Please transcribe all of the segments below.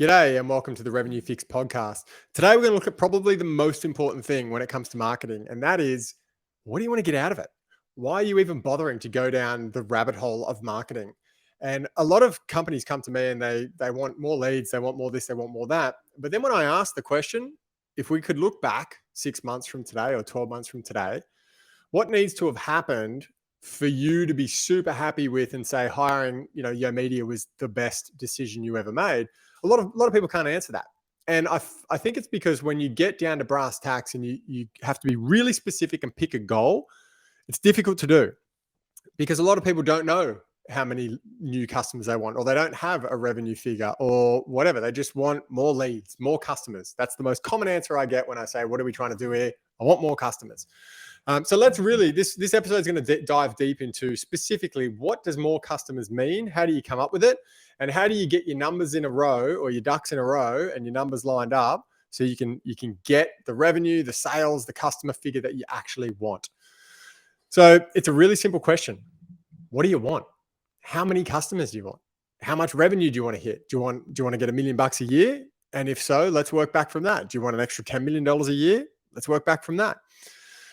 G'day and welcome to the Revenue Fix podcast. Today we're going to look at probably the most important thing when it comes to marketing, and that is, what do you want to get out of it? Why are you even bothering to go down the rabbit hole of marketing? And a lot of companies come to me and they want more leads, they want more this, they want more that. But then when I ask the question, if we could look back 6 months from today or 12 months from today, what needs to have happened for you to be super happy with and say hiring, Yo Media was the best decision you ever made? A lot of people can't answer that. And I think it's because when you get down to brass tacks and you have to be really specific and pick a goal, it's difficult to do because a lot of people don't know how many new customers they want, or they don't have a revenue figure or whatever. They just want more leads, more customers. That's the most common answer I get when I say, what are we trying to do here? I want more customers. So let's really, this episode is going to dive deep into specifically what does more customers mean? How do you come up with it? And how do you get your numbers in a row or your ducks in a row and your numbers lined up so you can get the revenue, the sales, the customer figure that you actually want? So it's a really simple question. What do you want? How many customers do you want? How much revenue do you want to hit? Do you want to get $1 million a year? And if so, let's work back from that. Do you want an extra $10 million a year? Let's work back from that.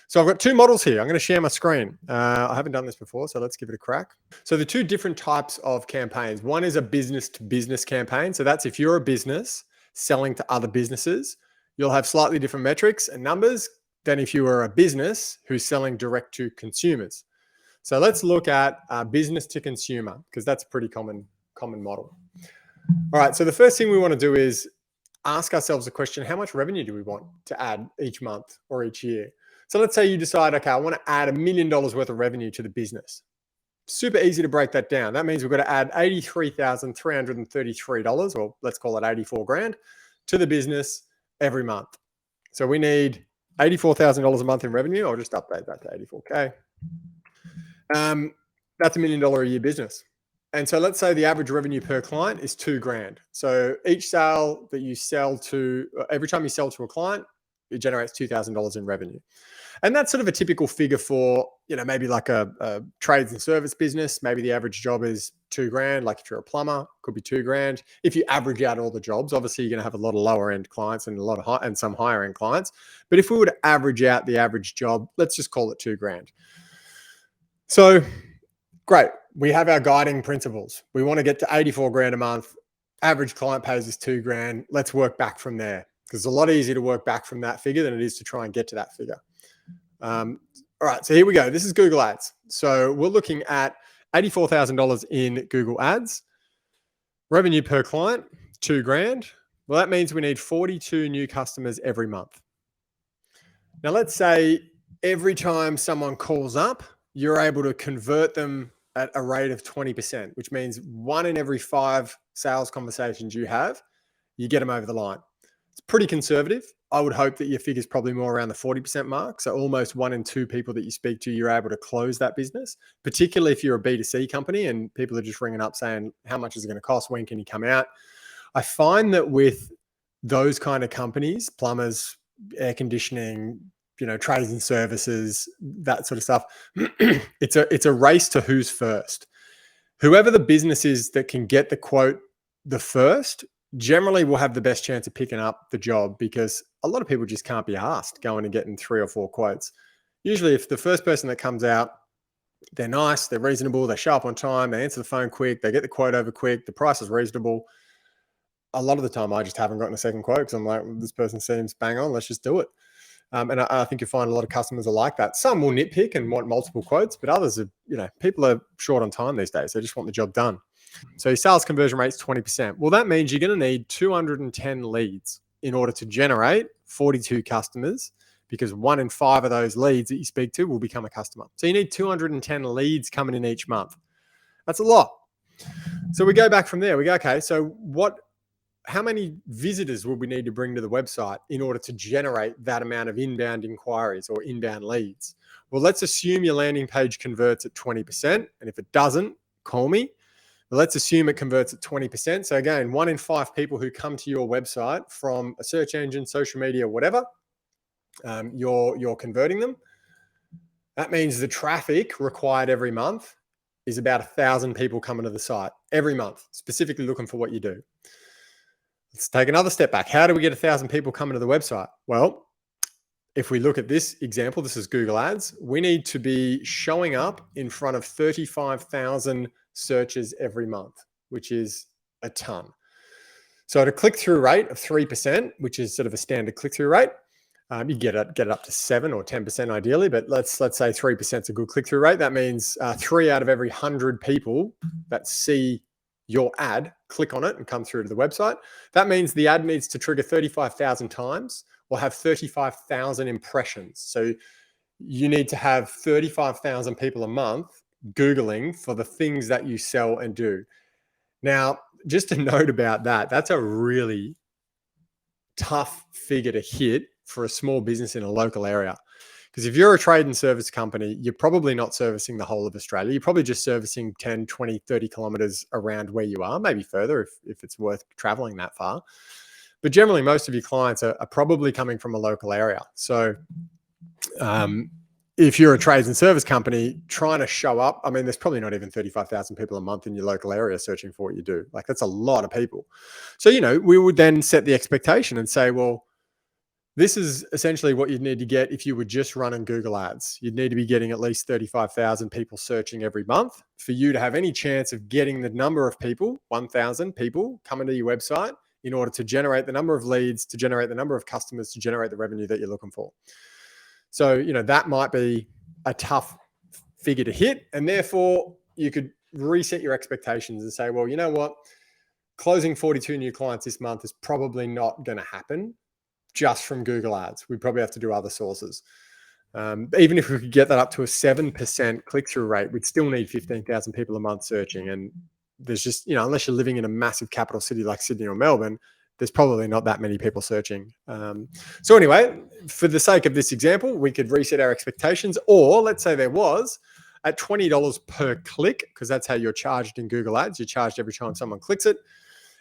So I've got two models here. I'm going to share my screen. I haven't done this before, so let's give it a crack. So the two different types of campaigns. One is a business-to-business campaign. So that's if you're a business selling to other businesses, you'll have slightly different metrics and numbers than if you are a business who's selling direct to consumers. So let's look at business to consumer, because that's a pretty common model. All right, so the first thing we want to do is ask ourselves the question, how much revenue do we want to add each month or each year? So let's say you decide, okay, I want to add $1 million worth of revenue to the business. Super easy to break that down. That means we've got to add $83,333, or let's call it 84 grand, to the business every month. So we need $84,000 a month in revenue. I'll just update that to 84K. That's $1 million a year business. And so let's say the average revenue per client is $2,000. So each sale that you sell to, every time you sell to a client, it generates $2,000 in revenue. And that's sort of a typical figure for, maybe like a trades and service business. Maybe the average job is $2,000. Like if you're a plumber, could be $2,000. If you average out all the jobs, obviously you're going to have a lot of lower end clients and and some higher end clients. But if we were to average out the average job, let's just call it $2,000. So great. We have our guiding principles. We want to get to 84 grand a month. Average client pays us $2,000. Let's work back from there, because it's a lot easier to work back from that figure than it is to try and get to that figure. All right, so here we go. This is Google Ads. So we're looking at $84,000 in Google Ads. Revenue per client, $2,000. Well, that means we need 42 new customers every month. Now, let's say every time someone calls up, you're able to convert them at a rate of 20%, which means 1 in every 5 sales conversations you have, you get them over the line. It's pretty conservative. I would hope that your figure is probably more around the 40% mark. So almost 1 in 2 people that you speak to, you're able to close that business, particularly if you're a B2C company and people are just ringing up saying, how much is it going to cost? When can you come out? I find that with those kind of companies, plumbers, air conditioning, trades and services, that sort of stuff, it's a race to who's first. Whoever the business is that can get the quote the first generally will have the best chance of picking up the job, because a lot of people just can't be asked going and getting 3 or 4 quotes. Usually if the first person that comes out, they're nice, they're reasonable, they show up on time, they answer the phone quick, they get the quote over quick, the price is reasonable. A lot of the time I just haven't gotten a second quote because I'm like, this person seems bang on, let's just do it. And I think you'll find a lot of customers are like that. Some will nitpick and want multiple quotes, but others are, people are short on time these days. They just want the job done. So your sales conversion rate is 20%. Well, that means you're going to need 210 leads in order to generate 42 customers, because 1 in 5 of those leads that you speak to will become a customer. So you need 210 leads coming in each month. That's a lot. So we go back from there. We go, okay, so how many visitors will we need to bring to the website in order to generate that amount of inbound inquiries or inbound leads? Well, let's assume your landing page converts at 20%. And if it doesn't, call me. But let's assume it converts at 20%. So again, 1 in 5 people who come to your website from a search engine, social media, whatever, you're converting them. That means the traffic required every month is about 1,000 people coming to the site every month, specifically looking for what you do. Let's take another step back. How do we get 1,000 people coming to the website? Well, if we look at this example, this is Google Ads. We need to be showing up in front of 35,000 searches every month, which is a ton. So at a click-through rate of 3%, which is sort of a standard click-through rate, you get it up to 7 or 10% ideally, but let's say 3% is a good click-through rate. That means 3 out of every 100 people that see your ad click on it and come through to the website. That means the ad needs to trigger 35,000 times or have 35,000 impressions. So you need to have 35,000 people a month Googling for the things that you sell and do. Now, just a note about that, that's a really tough figure to hit for a small business in a local area. Because if you're a trade and service company, you're probably not servicing the whole of Australia. You're probably just servicing 10, 20, 30 kilometers around where you are, maybe further if it's worth traveling that far. But generally, most of your clients are probably coming from a local area. So if you're a trades and service company trying to show up, I mean, there's probably not even 35,000 people a month in your local area searching for what you do. Like, that's a lot of people. So, we would then set the expectation and say, well, this is essentially what you'd need to get if you were just running Google Ads. You'd need to be getting at least 35,000 people searching every month for you to have any chance of getting the number of people, 1,000 people coming to your website in order to generate the number of leads, to generate the number of customers, to generate the revenue that you're looking for. So, that might be a tough figure to hit. And therefore, you could reset your expectations and say, well, you know what? Closing 42 new clients this month is probably not going to happen just from Google Ads. We probably have to do other sources. Even if we could get that up to a 7% click-through rate, we'd still need 15,000 people a month searching. And there's just, unless you're living in a massive capital city like Sydney or Melbourne, there's probably not that many people searching. So anyway, for the sake of this example, we could reset our expectations, or let's say there was at $20 per click, because that's how you're charged in Google Ads. You're charged every time someone clicks it.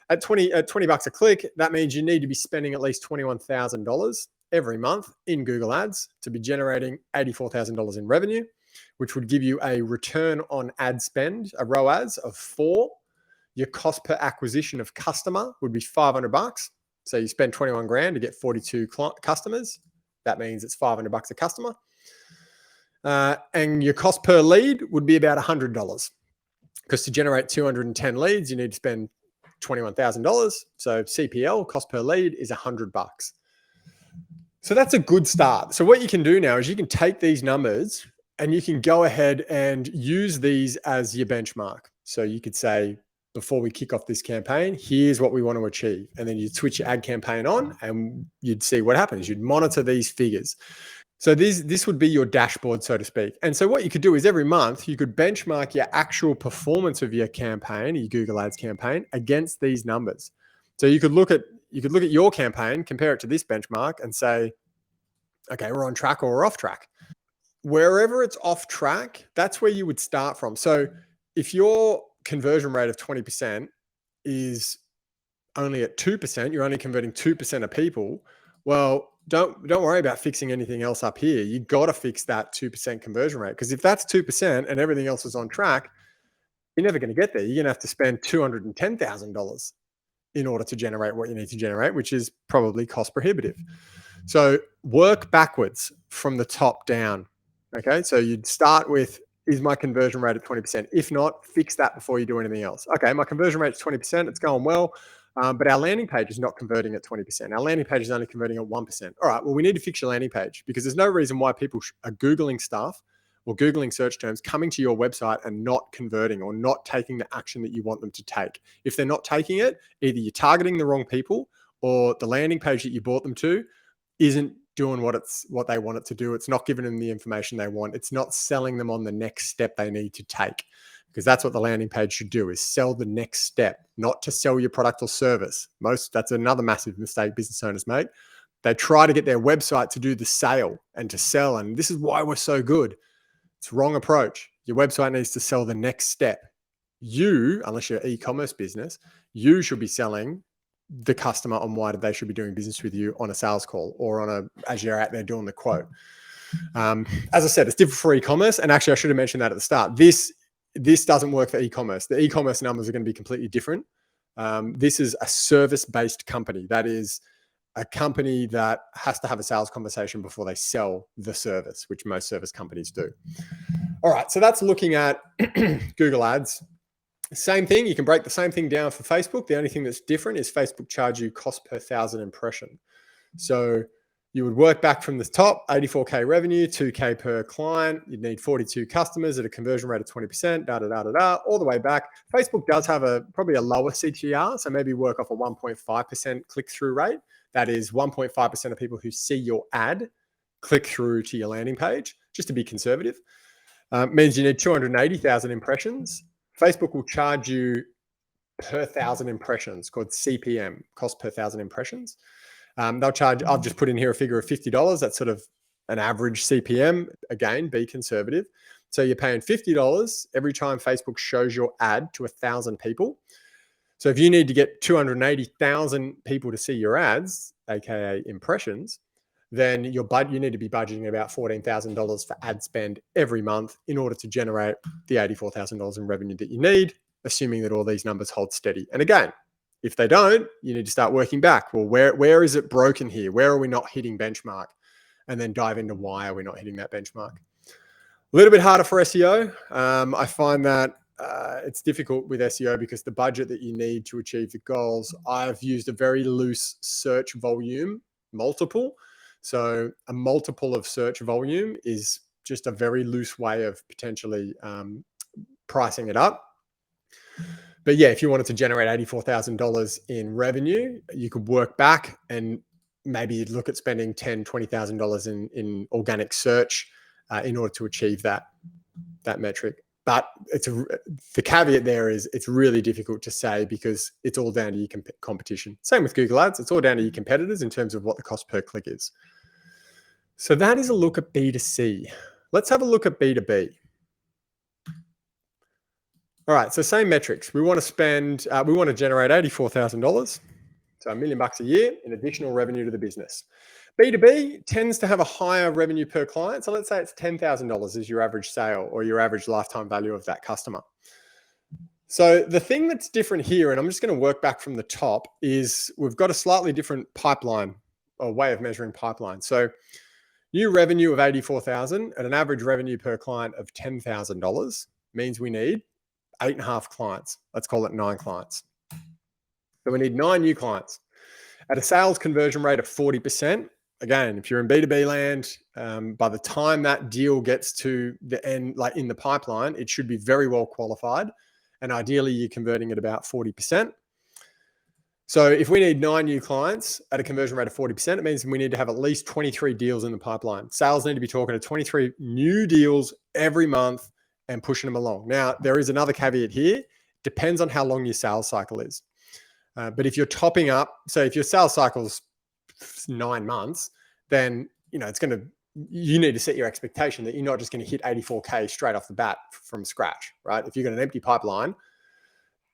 At 20 bucks a click, that means you need to be spending at least $21,000 every month in Google Ads to be generating $84,000 in revenue, which would give you a return on ad spend, a ROAS of 4. Your cost per acquisition of customer would be $500. So you spend 21 grand to get 42 customers. That means it's $500 a customer. And your cost per lead would be about $100, because to generate 210 leads, you need to spend $21,000. So CPL, cost per lead, is $100. So that's a good start. So what you can do now is you can take these numbers and you can go ahead and use these as your benchmark. So you could say, before we kick off this campaign, here's what we want to achieve. And then you'd switch your ad campaign on and you'd see what happens. You'd monitor these figures. So this would be your dashboard, so to speak. And so what you could do is every month you could benchmark your actual performance of your campaign, your Google Ads campaign, against these numbers. So you could look at your campaign, compare it to this benchmark, and say, okay, we're on track or we're off track. Wherever it's off track, that's where you would start from. So if your conversion rate of 20% is only at 2%, you're only converting 2% of people. Well, don't worry about fixing anything else up here. You got to fix that 2% conversion rate, because if that's 2% and everything else is on track, you're never going to get there. You're going to have to spend $210,000 in order to generate what you need to generate, which is probably cost prohibitive. So work backwards from the top down. Okay, so you'd start with, is my conversion rate at 20%? If not, fix that before you do anything else. Okay, my conversion rate is 20%. It's going well. But our landing page is not converting at 20%. Our landing page is only converting at 1%. All right, well, we need to fix your landing page, because there's no reason why people are Googling stuff or Googling search terms, coming to your website and not converting or not taking the action that you want them to take. If they're not taking it, either you're targeting the wrong people, or the landing page that you brought them to isn't doing what they want it to do. It's not giving them the information they want. It's not selling them on the next step they need to take. Because that's what the landing page should do, is sell the next step, not to sell your product or service. That's another massive mistake business owners make. They try to get their website to do the sale and to sell. And this is why we're so good. It's wrong approach. Your website needs to sell the next step. You, unless you're an e-commerce business, you should be selling the customer on why they should be doing business with you on a sales call, or as you're out there doing the quote. As I said, it's different for e-commerce. And actually, I should have mentioned that at the start. This doesn't work for e-commerce. The e-commerce numbers are going to be completely different. This is a service-based company. That is a company that has to have a sales conversation before they sell the service, which most service companies do. All right, so that's looking at Google Ads. Same thing, you can break the same thing down for Facebook. The only thing that's different is Facebook charge you cost per 1,000 impression. So you would work back from the top, 84K revenue, 2K per client. You'd need 42 customers at a conversion rate of 20%, all the way back. Facebook does have probably a lower CTR, so maybe work off a 1.5% click-through rate. That is 1.5% of people who see your ad click through to your landing page, just to be conservative. Means you need 280,000 impressions. Facebook will charge you per 1,000 impressions, called CPM, cost per 1,000 impressions. They'll charge, I've just put in here a figure of $50. That's sort of an average CPM. Again, be conservative. So you're paying $50 every time Facebook shows your ad to 1,000 people. So if you need to get 280,000 people to see your ads, aka impressions, then you need to be budgeting about $14,000 for ad spend every month in order to generate the $84,000 in revenue that you need, assuming that all these numbers hold steady. And again, if they don't, you need to start working back. Well, where is it broken here? Where are we not hitting benchmark? And then dive into why are we not hitting that benchmark. A little bit harder for SEO. I find that it's difficult with SEO because the budget that you need to achieve the goals, I've used a very loose search volume multiple. So a multiple of search volume is just a very loose way of potentially pricing it up. But yeah, if you wanted to generate $84,000 in revenue, you could work back and maybe look at spending $10,000, $20,000 in organic search in order to achieve that metric. But the caveat there is it's really difficult to say because it's all down to your competition. Same with Google Ads. It's all down to your competitors in terms of what the cost per click is. So that is a look at B2C. Let's have a look at B2B. All right, so same metrics. We want to generate $84,000, so $1 million a year in additional revenue to the business. B2B tends to have a higher revenue per client. So let's say it's $10,000 is your average sale or your average lifetime value of that customer. So the thing that's different here, and I'm just going to work back from the top, is we've got a slightly different pipeline or way of measuring pipeline. So new revenue of $84,000 at an average revenue per client of $10,000 means we need 8.5 clients. Let's call it 9 clients. So we need 9 new clients at a sales conversion rate of 40%. Again, if you're in B2B land, by the time that deal gets to the end, like in the pipeline, it should be very well qualified. And ideally, you're converting at about 40%. So if we need 9 new clients at a conversion rate of 40%, it means we need to have at least 23 deals in the pipeline. Sales need to be talking to 23 new deals every month and pushing them along. Now, there is another caveat here. Depends on how long your sales cycle is. But if you're topping up, so if your sales cycle's 9 months, then you need to set your expectation that you're not just going to hit 84K straight off the bat from scratch, right? If you've got an empty pipeline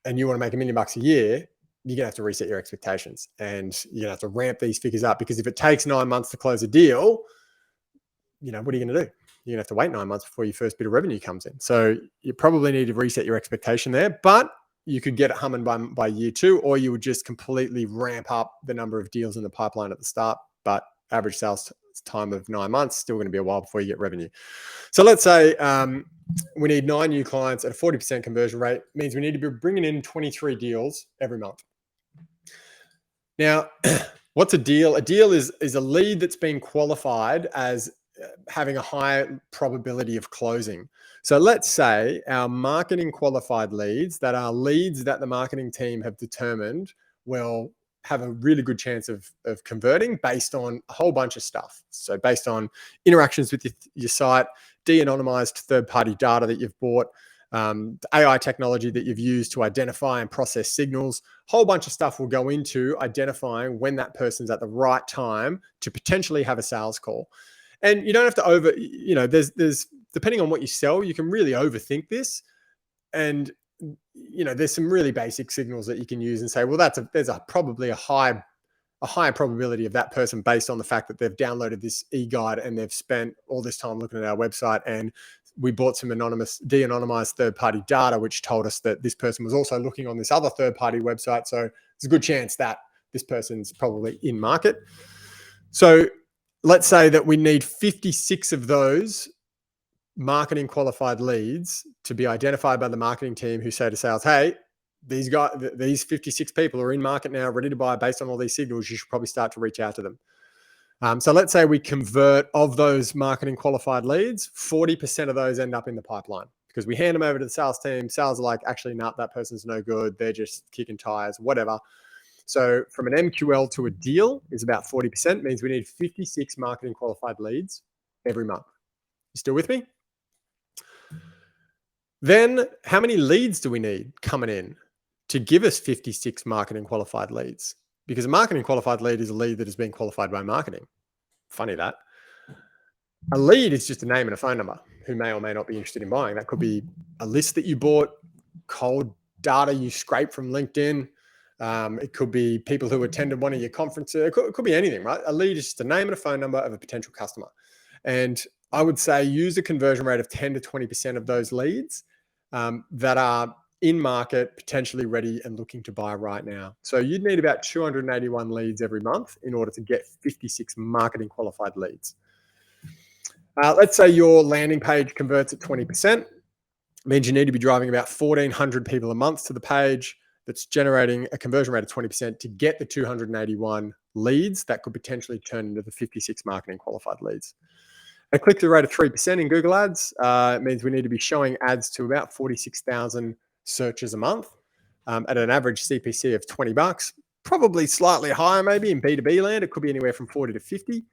and you want to make $1 million a year, you're gonna have to reset your expectations and you're gonna have to ramp these figures up, because if it takes 9 months to close a deal, what are you gonna do? You're gonna have to wait 9 months before your first bit of revenue comes in. So you probably need to reset your expectation there, but you could get it humming by year 2, or you would just completely ramp up the number of deals in the pipeline at the start. But average sales time of 9 months, still going to be a while before you get revenue. So let's say we need 9 new clients at a 40% conversion rate. It means we need to be bringing in 23 deals every month. Now, what's a deal? A deal is a lead that's been qualified as having a high probability of closing. So let's say our marketing qualified leads, that are leads that the marketing team have determined will have a really good chance of converting based on a whole bunch of stuff. So based on interactions with your site, de-anonymized third-party data that you've bought, the AI technology that you've used to identify and process signals, whole bunch of stuff will go into identifying when that person's at the right time to potentially have a sales call. And you don't have to there's depending on what you sell, you can really overthink this. And, there's some really basic signals that you can use and say, well, there's probably a higher probability of that person based on the fact that they've downloaded this e-guide and they've spent all this time looking at our website and we bought some de-anonymized third-party data, which told us that this person was also looking on this other third-party website. So it's a good chance that this person's probably in market. So let's say that we need 56 of those marketing qualified leads to be identified by the marketing team, who say to sales, hey, these 56 people are in market now, ready to buy. Based on all these signals, you should probably start to reach out to them. So let's say we convert, of those marketing qualified leads, 40% of those end up in the pipeline, because we hand them over to the sales team. Sales are like, actually, no, that person's no good. They're just kicking tires, whatever. So from an MQL to a deal is about 40%, means we need 56 marketing qualified leads every month. You still with me? Then how many leads do we need coming in to give us 56 marketing qualified leads? Because a marketing qualified lead is a lead that has been qualified by marketing. Funny that. A lead is just a name and a phone number who may or may not be interested in buying. That could be a list that you bought, cold data you scraped from LinkedIn. It could be people who attended one of your conferences. It could be anything, right? A lead is just a name and a phone number of a potential customer. And I would say use a conversion rate of 10 to 20% of those leads that are in market, potentially ready and looking to buy right now. So you'd need about 281 leads every month in order to get 56 marketing qualified leads. Let's say your landing page converts at 20%. It means you need to be driving about 1,400 people a month to the page. That's generating a conversion rate of 20% to get the 281 leads that could potentially turn into the 56 marketing qualified leads. A click-through rate of 3% in Google Ads. It means we need to be showing ads to about 46,000 searches a month at an average CPC of $20. Probably slightly higher maybe in B2B land. It could be anywhere from 40 to 50.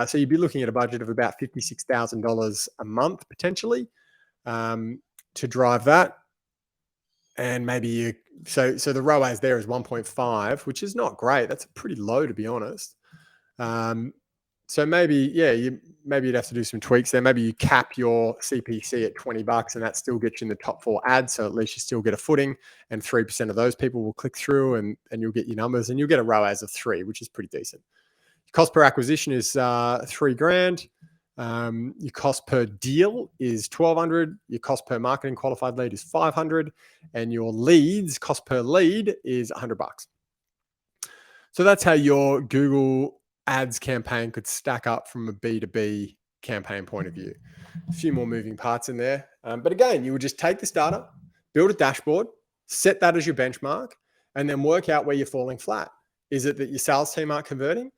So you'd be looking at a budget of about $56,000 a month potentially to drive that. And maybe so the ROAS there is 1.5, which is not great. That's pretty low, to be honest. So maybe, you'd have to do some tweaks there. Maybe you cap your CPC at $20 and that still gets you in the top 4 ads. So at least you still get a footing, and 3% of those people will click through and you'll get your numbers, and you'll get a ROAS of 3, which is pretty decent. Your cost per acquisition is $3,000. Your cost per deal is $1,200. Your cost per marketing qualified lead is $500, and your leads cost per lead is $100. So that's how your Google Ads campaign could stack up from a B2B campaign point of view. A few more moving parts in there, but again, you would just take this data, build a dashboard, set that as your benchmark, and then work out where you're falling flat. Is it that your sales team aren't converting?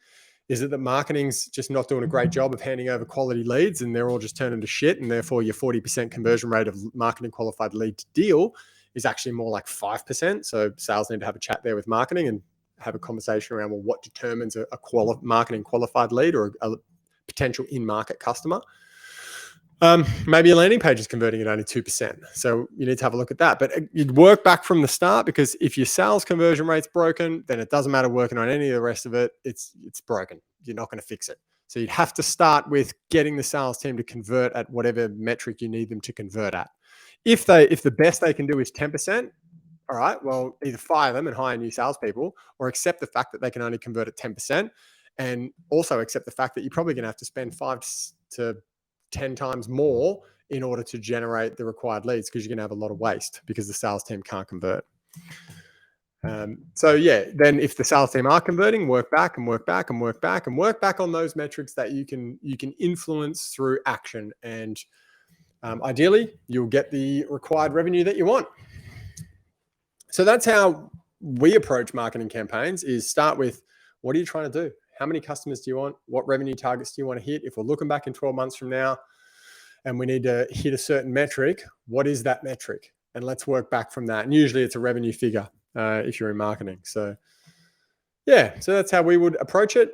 Is it that marketing's just not doing a great job of handing over quality leads and they're all just turning to shit, and therefore your 40% conversion rate of marketing qualified lead to deal is actually more like 5%? So sales need to have a chat there with marketing and have a conversation around, well, what determines a marketing qualified lead or a potential in-market customer? Maybe your landing page is converting at only 2%. So you need to have a look at that. But you'd work back from the start, because if your sales conversion rate's broken, then it doesn't matter working on any of the rest of it. It's broken. You're not going to fix it. So you'd have to start with getting the sales team to convert at whatever metric you need them to convert at. If the best they can do is 10%, all right, well, either fire them and hire new salespeople, or accept the fact that they can only convert at 10%, and also accept the fact that you're probably going to have to spend 5 to 10 times more in order to generate the required leads, because you're going to have a lot of waste because the sales team can't convert. Then if the sales team are converting, work back and work back and work back and work back on those metrics that you can influence through action, and ideally you'll get the required revenue that you want. So that's how we approach marketing campaigns: is start with, what are you trying to do? How many customers do you want? What revenue targets do you want to hit? If we're looking back in 12 months from now and we need to hit a certain metric, what is that metric? And let's work back from that. And usually it's a revenue figure if you're in marketing. So that's how we would approach it.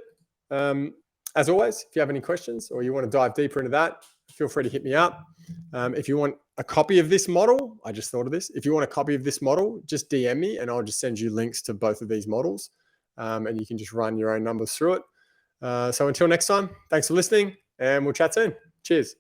As always, if you have any questions or you want to dive deeper into that, feel free to hit me up. If you want a copy of this model, I just thought of this. If you want a copy of this model, just DM me and I'll just send you links to both of these models. And you can just run your own numbers through it. So until next time, thanks for listening, and we'll chat soon. Cheers.